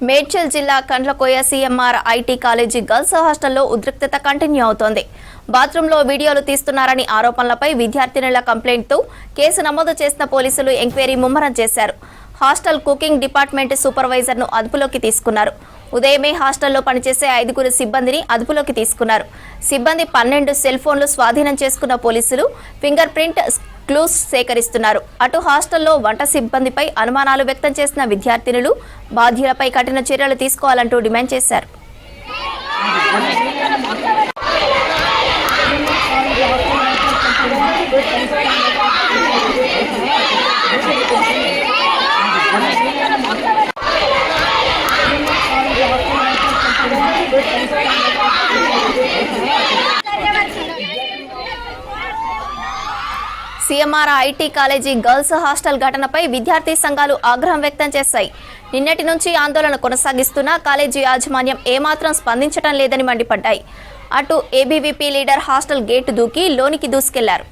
మేడ్చల్ జిల్లా Kandlakoya CMR IT college girls హాస్టల్లో ఉద్రిక్తత కంటిన్యూ అవుతోంది. బాత్రూంలో వీడియోలు తీస్తున్నారని ఆరోపణలపై విద్యార్థినుల కంప్లైంట్తో కేసు నమోదు చేసిన పోలీసులు ఎంక్వైరీ ముమ్మరం చేశారు. హాస్టల్ కుకింగ్ డిపార్ట్మెంట్ సూపర్వైజర్ను అదుపులోకి తీసుకున్నారు. ఉదయమే హాస్టల్లో పనిచేసే 5 సిబ్బందిని అదుపులోకి తీసుకున్నారు. సిబ్బంది 12 సెల్ ఫోన్లు స్వాధీనం చేసుకున్న పోలీసులు ఫింగర్ ప్రింట్ క్లూస్ సేకరిస్తున్నారు. అటు హాస్టల్లో వంట సిబ్బందిపై అనుమానాలు వ్యక్తం చేసిన విద్యార్థినులు బాధ్యులపై కఠిన చర్యలు తీసుకోవాలంటూ డిమాండ్ చేశారు. CMR IT college girls hostel ఘటనపై విద్యార్థి సంఘాలు ఆగ్రహం వ్యక్తం చేశాయి. నిన్నటి నుంచి ఆందోళన కొనసాగిస్తున్న కాలేజీ యాజమాన్యం ఏమాత్రం స్పందించడం లేదని మండిపడ్డాయి. అటు ఏబీవీపీ లీడర్ హాస్టల్ గేటు దూకి లోనికి దూసుకెళ్లారు.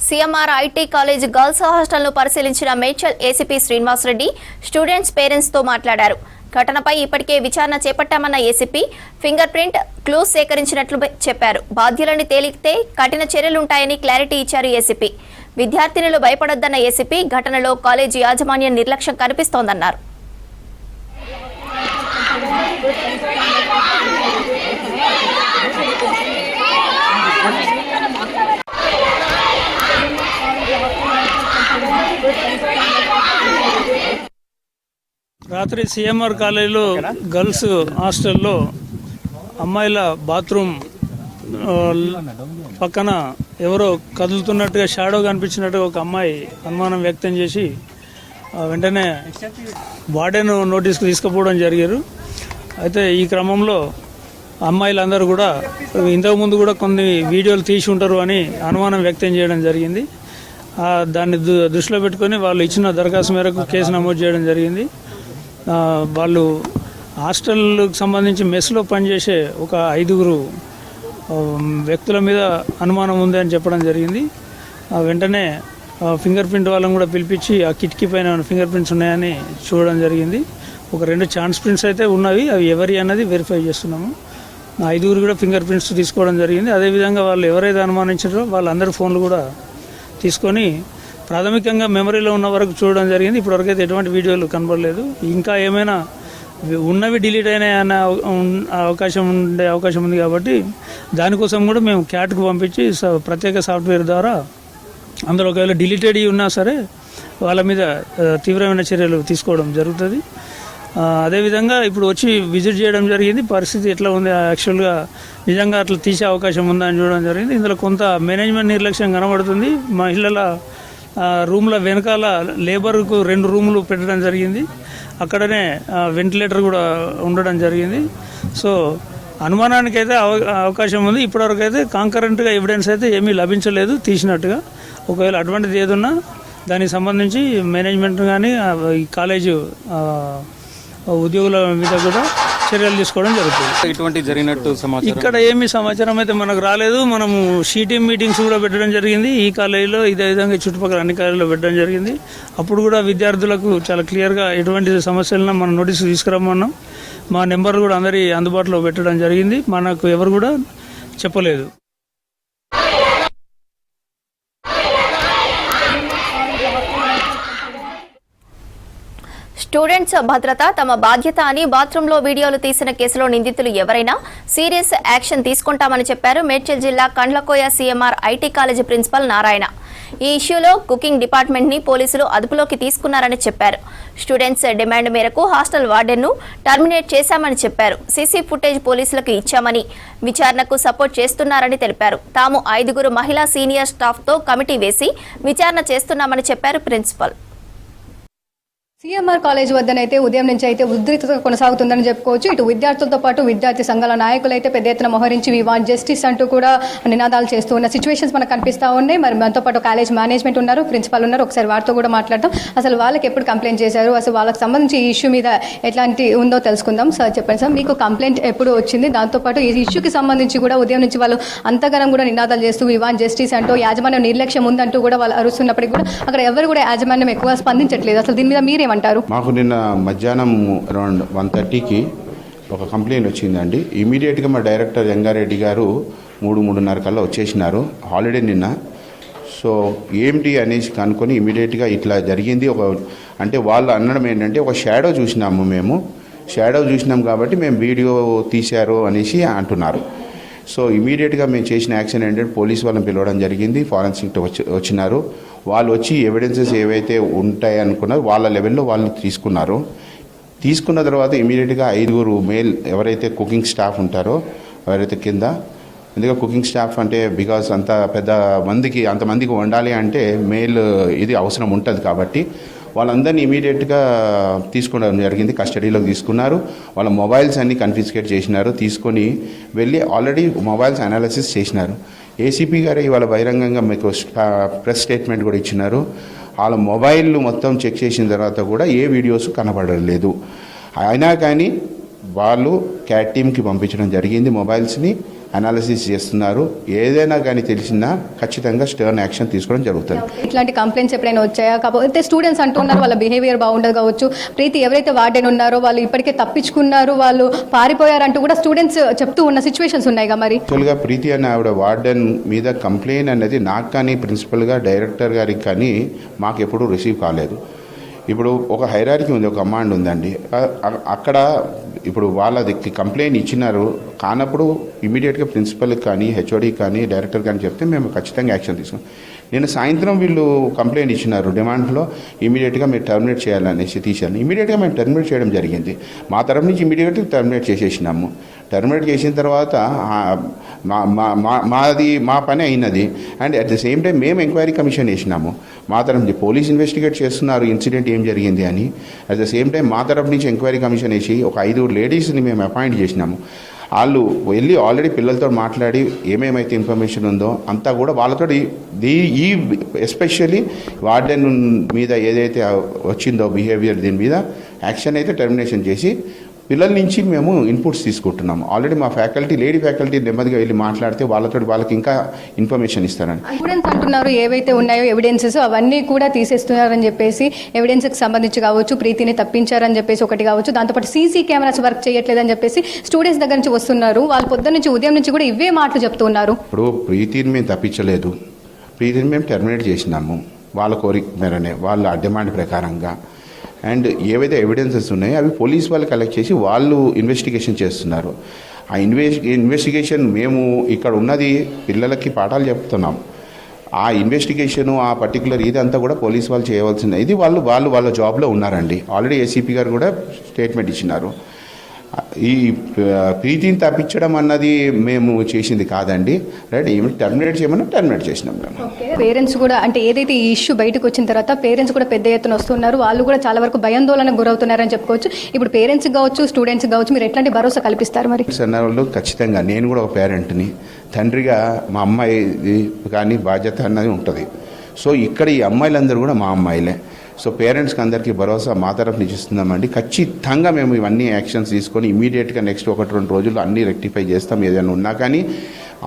సీఎంఆర్ ఐటీ కాలేజ్ గర్ల్స్ హాస్టల్ను పరిశీలించిన మేడ్చల్ ఏసీపీ శ్రీనివాసరెడ్డి స్టూడెంట్స్ పేరెంట్స్తో మాట్లాడారు. ఘటనపై ఇప్పటికే విచారణ చేపట్టామన్న ఏసీపీ ఫింగర్ ప్రింట్ క్లూస్ సేకరించినట్లు చెప్పారు. బాధ్యులని తేలితే కఠిన చర్యలుంటాయని క్లారిటీ ఇచ్చారు ఏసీపీ. విద్యార్థినులు భయపడొద్దన్న ఏసీపీ ఘటనలో కాలేజీ యాజమాన్యం నిర్లక్ష్యం కనిపిస్తోందన్నారు. రాత్రి సీఎంఆర్ కాలేజీలో గర్ల్స్ హాస్టల్లో అమ్మాయిల బాత్రూమ్ పక్కన ఎవరో కదులుతున్నట్టుగా షాడో కనిపించినట్టుగా ఒక అమ్మాయి అనుమానం వ్యక్తం చేసి వెంటనే వార్డెన్ నోటీస్కి తీసుకుపోవడం జరిగారు. అయితే ఈ క్రమంలో అమ్మాయిలందరూ కూడా ఇంతకుముందు కూడా కొన్ని వీడియోలు తీసి ఉంటారు అని అనుమానం వ్యక్తం చేయడం జరిగింది. దాన్ని దృష్టిలో పెట్టుకొని వాళ్ళు ఇచ్చిన దరఖాస్తు మేరకు కేసు నమోదు చేయడం జరిగింది. వాళ్ళు హాస్టల్కి సంబంధించి మెస్లో పనిచేసే ఒక 5 వ్యక్తుల మీద అనుమానం ఉంది అని చెప్పడం జరిగింది. వెంటనే ఫింగర్ ప్రింట్ వాళ్ళని కూడా పిలిపించి ఆ కిటికీ పైన ఫింగర్ ప్రింట్స్ ఉన్నాయని చూడడం జరిగింది. ఒక 2 ఛాన్స్ ప్రింట్స్ అయితే ఉన్నవి, అవి ఎవరి అన్నది వెరిఫై చేస్తున్నాము. 5 కూడా ఫింగర్ ప్రింట్స్ తీసుకోవడం జరిగింది. అదేవిధంగా వాళ్ళు ఎవరైతే అనుమానించారో వాళ్ళందరి ఫోన్లు కూడా తీసుకొని ప్రాథమికంగా మెమరీలో ఉన్న వరకు చూడడం జరిగింది. ఇప్పటివరకైతే ఎటువంటి వీడియోలు కనబడలేదు. ఇంకా ఏమైనా ఉన్నవి డిలీట్ అయినాయి అనే అవకాశం ఉంది కాబట్టి దానికోసం కూడా మేము క్యాట్కు పంపించి ప్రత్యేక సాఫ్ట్వేర్ ద్వారా అందులో ఒకవేళ డిలీటెడ్ ఉన్నా సరే వాళ్ళ మీద తీవ్రమైన చర్యలు తీసుకోవడం జరుగుతుంది. అదేవిధంగా ఇప్పుడు వచ్చి విజిట్ చేయడం జరిగింది. పరిస్థితి ఎట్లా ఉంది, యాక్చువల్గా నిజంగా అట్లా తీసే అవకాశం ఉందా అని చూడడం జరిగింది. ఇందులో కొంత మేనేజ్మెంట్ నిర్లక్ష్యం కనబడుతుంది. మహిళల రూమ్ల వెనకాల లేబర్కు 2 రూములు పెట్టడం జరిగింది. అక్కడనే వెంటిలేటర్ కూడా ఉండడం జరిగింది. సో అనుమానానికి అయితే అవకాశం ఉంది. ఇప్పటివరకు అయితే కాంకరెంట్గా ఎవిడెన్స్ అయితే ఏమీ లభించలేదు తీసినట్టుగా. ఒకవేళ అటువంటిది ఏదున్నా దానికి సంబంధించి మేనేజ్మెంట్ కానీ ఈ కాలేజు ఉద్యోగుల మీద కూడా చర్యలు తీసుకోవడం జరుగుతుంది. ఇటువంటి జరిగినట్టు సమాచారం ఇక్కడ ఏమి సమాచారం అయితే మనకు రాలేదు. మనము షీటీఎం మీటింగ్స్ కూడా పెట్టడం జరిగింది. ఈ కాలేజీలో ఇదే విధంగా చుట్టుపక్కల అన్ని కాలేజీలో పెట్టడం జరిగింది. అప్పుడు కూడా విద్యార్థులకు చాలా క్లియర్గా ఎటువంటి సమస్యలను మనం నోటీసు తీసుకురమ్మన్నాం. మా నెంబర్ కూడా అందరి అందుబాటులో పెట్టడం జరిగింది. మనకు ఎవరు కూడా చెప్పలేదు. స్టూడెంట్స్ భద్రత తమ బాధ్యత అని బాత్రూంలో వీడియోలు తీసిన కేసులో నిందితులు ఎవరైనా సీరియస్ యాక్షన్ తీసుకుంటామని చెప్పారు మేడ్చల్ జిల్లా Kandlakoya CMR IT college principal Narayana. ఈ ఇష్యూలో కుకింగ్ డిపార్ట్మెంట్ ని పోలీసులు అదుపులోకి తీసుకున్నారని చెప్పారు. స్టూడెంట్స్ డిమాండ్ మేరకు హాస్టల్ వార్డెన్ను టర్మినేట్ చేశామని చెప్పారు. సీసీ ఫుటేజ్ పోలీసులకు ఇచ్చామని విచారణకు సపోర్ట్ చేస్తున్నారని తెలిపారు. తాము 5 మహిళా సీనియర్ స్టాఫ్తో కమిటీ వేసి విచారణ చేస్తున్నామని చెప్పారు ప్రిన్సిపల్. సీఎంఆర్ కాలేజ్ వద్దనైతే ఉదయం నుంచి అయితే ఉద్రిక్తత కొనసాగుతుందని చెప్పుకోవచ్చు. ఇటు విద్యార్థులతో పాటు విద్యార్థి సంఘాల నాయకులు అయితే పెద్ద ఎత్తున మోహరించి వి వాంట్ జస్టిస్ అంటూ కూడా నినాదాలు చేస్తూ ఉన్న సిచ్యువేషన్స్ మనకు కనిపిస్తూ ఉన్నాయి. మరి మనతో పాటు కాలేజ్ మేనేజ్మెంట్ ఉన్నారు, ప్రిన్సిపల్ ఉన్నారు. ఒకసారి వారితో కూడా మాట్లాడదాం. అసలు వాళ్ళకి ఎప్పుడు కంప్లైంట్ చేశారు, అసలు వాళ్ళకి సంబంధించి ఈ ఇష్యూ మీద ఎట్లాంటి ఉందో తెలుసుకుందాం. సార్ చెప్పండి సార్, మీకు కంప్లైంట్ ఎప్పుడు వచ్చింది? దాంతోపాటు ఈ ఇష్యూకి సంబంధించి కూడా ఉదయం నుంచి వాళ్ళు అంతగానం కూడా నినాదాలు చేస్తూ వి వాంట్ జస్టిస్ అంటూ యాజమాన్యం నిర్లక్ష్యం ఉందంటూ కూడా వాళ్ళు అరుస్తున్నప్పటికీ కూడా అక్కడ ఎవరు కూడా యాజమాన్యం ఎక్కువ స్పందించట్లేదు. అసలు దీని మీద మీరేమంటారు? మాకు నిన్న మధ్యాహ్నం అరౌండ్ 1:30కి ఒక కంప్లైంట్ వచ్చిందండి. ఇమీడియట్గా మా డైరెక్టర్ జంగారెడ్డి గారు 3:30 కల్లా వచ్చేసినారు హాలిడే నిన్న. సో ఏంటి అనేసి కనుక్కొని ఇమీడియట్గా ఇట్లా జరిగింది. అంటే వాళ్ళు అనడం ఏంటంటే ఒక షాడో చూసినాము, మేము షాడో చూసినాం కాబట్టి మేము వీడియో తీశారు అనేసి అంటున్నారు. సో ఇమీడియట్గా మేము చేసిన యాక్షన్ ఏంటంటే పోలీస్ వాళ్ళని పిలవడం జరిగింది. ఫారెన్సిక్ వచ్చినారు. వాళ్ళు వచ్చి ఎవిడెన్సెస్ ఏవైతే ఉంటాయనుకున్నారో వాళ్ళ లెవెల్లో వాళ్ళు తీసుకున్న తర్వాత ఇమీడియట్గా 5 మేల్ ఎవరైతే కుకింగ్ స్టాఫ్ ఉంటారో ఎవరైతే కింద, ఎందుకంటే కుకింగ్ స్టాఫ్ అంటే బికాస్ అంతమందికి వండాలి అంటే మేల్ ఇది అవసరం ఉంటుంది కాబట్టి వాళ్ళందరినీ ఇమీడియట్గా తీసుకోవడం జరిగింది. కస్టడీలోకి తీసుకున్నారు. వాళ్ళ మొబైల్స్ అన్నీ కన్ఫిస్కేట్ చేసినారు. తీసుకొని వెళ్ళి ఆల్రెడీ మొబైల్స్ అనాలిసిస్ చేసినారు. ఏసీపీ గారు ఇవాళ బహిరంగంగా మీకు ప్రెస్ స్టేట్మెంట్ కూడా ఇచ్చినారు. వాళ్ళ మొబైల్ మొత్తం చెక్ చేసిన తర్వాత కూడా ఏ వీడియోస్ కనబడలేదు. అయినా కానీ వాళ్ళు క్యాట్ టీమ్కి పంపించడం జరిగింది. మొబైల్స్ని అనాలిసిస్ చేస్తున్నారు. ఏదైనా కానీ తెలిసినా ఖచ్చితంగా స్టర్న్ యాక్షన్ తీసుకోవడం జరుగుతుంది. ఇట్లాంటి కంప్లైంట్స్ ఎప్పుడైనా వచ్చాయా? కాకపోతే స్టూడెంట్స్ అంటున్నారు వాళ్ళ బిహేవియర్ బాగుండదు కావచ్చు. ప్రీతి ఎవరైతే వార్డెన్ ఉన్నారో వాళ్ళు ఇప్పటికే తప్పించుకున్నారు, వాళ్ళు పారిపోయారంటూ కూడా స్టూడెంట్స్ చెప్తూ ఉన్న సిచ్యువేషన్స్ ఉన్నాయిగా. మరి యాక్చువల్గా ప్రీతి అనే ఆవిడ వార్డెన్ మీద కంప్లైంట్ అనేది నాకు కానీ ప్రిన్సిపల్గా డైరెక్టర్ గారికి కానీ మాకు ఎప్పుడూ రిసీవ్ కాలేదు. ఇప్పుడు ఒక హైరార్కీ ఉంది, ఒక కమాండ్ ఉందండి. అక్కడ ఇప్పుడు వాళ్ళది కంప్లైంట్ ఇచ్చినారు కానప్పుడు ఇమీడియట్గా ప్రిన్సిపల్కి కానీ హెచ్ఓడికి కానీ డైరెక్టర్ కానీ చెప్తే మేము ఖచ్చితంగా యాక్షన్ తీసుకున్నాం. నేను సాయంత్రం వీళ్ళు కంప్లైంట్ ఇచ్చినారు డిమాండ్లో ఇమీడియట్గా మీరు టర్మినేట్ చేయాలనేసి తీశాను. ఇమీడియట్గా మేము టర్మినేట్ చేయడం జరిగింది. మా తరఫు నుంచి ఇమీడియట్గా టర్మినేట్ చేసేసినాము. టర్మినేట్ చేసిన తర్వాత మా పని అయినది. And at the same time మేము ఎంక్వైరీ కమిషన్ వేసినాము. మా తరఫు నుంచి పోలీస్ ఇన్వెస్టిగేట్ చేస్తున్నారు ఇన్సిడెంట్ ఏం జరిగింది అని. అట్ ద సేమ్ టైం మా తరఫు నుంచి ఎంక్వైరీ కమిషన్ వేసి ఒక 5 లేడీస్ని మేము అపాయింట్ చేసినాము. వాళ్ళు వెళ్ళి ఆల్రెడీ పిల్లలతో మాట్లాడి ఏమేమైతే ఇన్ఫర్మేషన్ ఉందో అంతా కూడా వాళ్ళతో ఈ ఎస్పెషల్లీ వార్డెన్ మీద ఏదైతే వచ్చిందో బిహేవియర్ దీని మీద యాక్షన్ అయితే టర్మినేషన్ చేసి పిల్లల నుంచి మేము ఇన్పుట్స్ తీసుకుంటున్నాము. ఆల్రెడీ మా లేడీ ఫ్యాకల్టీ నెమ్మదిగా వెళ్ళి మాట్లాడితే వాళ్ళకి ఇంకా ఇన్ఫర్మేషన్ ఇస్తారని. స్టూడెంట్స్ అంటున్నారు ఏవైతే ఉన్నాయో ఎవిడెన్సెస్ అవన్నీ కూడా తీసేస్తున్నారని చెప్పేసి, ఎవిడెన్స్కి సంబంధించి కావచ్చు, ప్రీతిని తప్పించారని చెప్పేసి ఒకటి కావచ్చు, దాంతోపాటు సీసీ కెమెరాస్ వర్క్ చేయట్లేదని చెప్పేసి స్టూడెంట్స్ దగ్గర నుంచి వస్తున్నారు. వాళ్ళు పొద్దున్న నుంచి ఉదయం నుంచి కూడా ఇవే మాటలు చెప్తున్నారు. ఇప్పుడు ప్రీతిని మేము తప్పించలేదు, ప్రీతిని మేము టర్మినేట్ చేసినాము వాళ్ళ కోరిక మేరనే, వాళ్ళ డిమాండ్ ప్రకారంగా. అండ్ ఏవైతే ఎవిడెన్సెస్ ఉన్నాయో అవి పోలీస్ వాళ్ళు కలెక్ట్ చేసి వాళ్ళు ఇన్వెస్టిగేషన్ చేస్తున్నారు. ఆ ఇన్వెస్టిగేషన్ మేము ఇక్కడ ఉన్నది పిల్లలకి పాఠాలు చెప్తున్నాం. ఆ ఇన్వెస్టిగేషను ఆ పర్టికులర్ ఇదంతా కూడా పోలీస్ వాళ్ళు చేయవలసింది. ఇది వాళ్ళ జాబ్లో ఉన్నారండి. ఆల్రెడీ ఏసీపీ గారు కూడా స్టేట్మెంట్ ఇచ్చినారు. ఈ ప్రీతిని తప్పించడం అన్నది మేము చేసింది కాదండి. రైట్, ఏమి టర్మినేట్ చేయమని టర్మినేట్ చేసినాం మేము. పేరెంట్స్ కూడా అంటే ఏదైతే ఈ ఇష్యూ బయటకు వచ్చిన తర్వాత పేరెంట్స్ కూడా పెద్ద ఎత్తున వస్తున్నారు. వాళ్ళు కూడా చాలా వరకు భయాందోళనకు గురవుతున్నారని చెప్పుకోవచ్చు. ఇప్పుడు పేరెంట్స్ కావచ్చు, స్టూడెంట్స్ కావచ్చు, మీరు ఎట్లాంటి భరోసా కల్పిస్తారు? మరి వాళ్ళు ఖచ్చితంగా, నేను కూడా ఒక పేరెంట్ని, తండ్రిగా మా అమ్మాయి కానీ బాధ్యత అన్నది ఉంటుంది. సో ఇక్కడ ఈ అమ్మాయిలందరూ కూడా మా అమ్మాయిలే. సో పేరెంట్స్కి అందరికీ భరోసా మా తరఫు నుంచి ఇస్తున్నామండి. ఖచ్చితంగా మేము ఇవన్నీ యాక్షన్స్ తీసుకొని ఇమీడియట్గా నెక్స్ట్ 1-2 రోజుల్లో అన్నీ రెక్టిఫై చేస్తాం. ఏదైనా ఉన్నా కానీ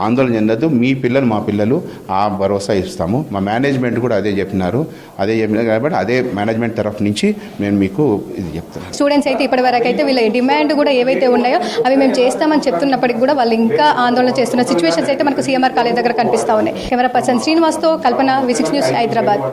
ఆందోళన చెందద్దు, మీ పిల్లలు మా పిల్లలు, ఆ భరోసా ఇస్తాము. మా మేనేజ్మెంట్ కూడా అదే చెప్పినారు కాబట్టి అదే మేనేజ్మెంట్ తరఫు నుంచి నేను మీకు ఇది చెప్తాను. స్టూడెంట్స్ అయితే ఇప్పటివరకు అయితే వీళ్ళ డిమాండ్ కూడా ఏవైతే ఉన్నాయో అవి మేము చేస్తామని చెప్తున్నప్పటికీ కూడా వాళ్ళు ఇంకా ఆందోళన చేస్తున్న సిచ్యువేషన్స్ అయితే మనకు సీఎంఆర్ కాలేజ్ దగ్గర కనిపిస్తూ ఉన్నాయి. కెమెరా పర్సన్ శ్రీనివాస్తో కల్పన, V6 న్యూస్, హైదరాబాద్.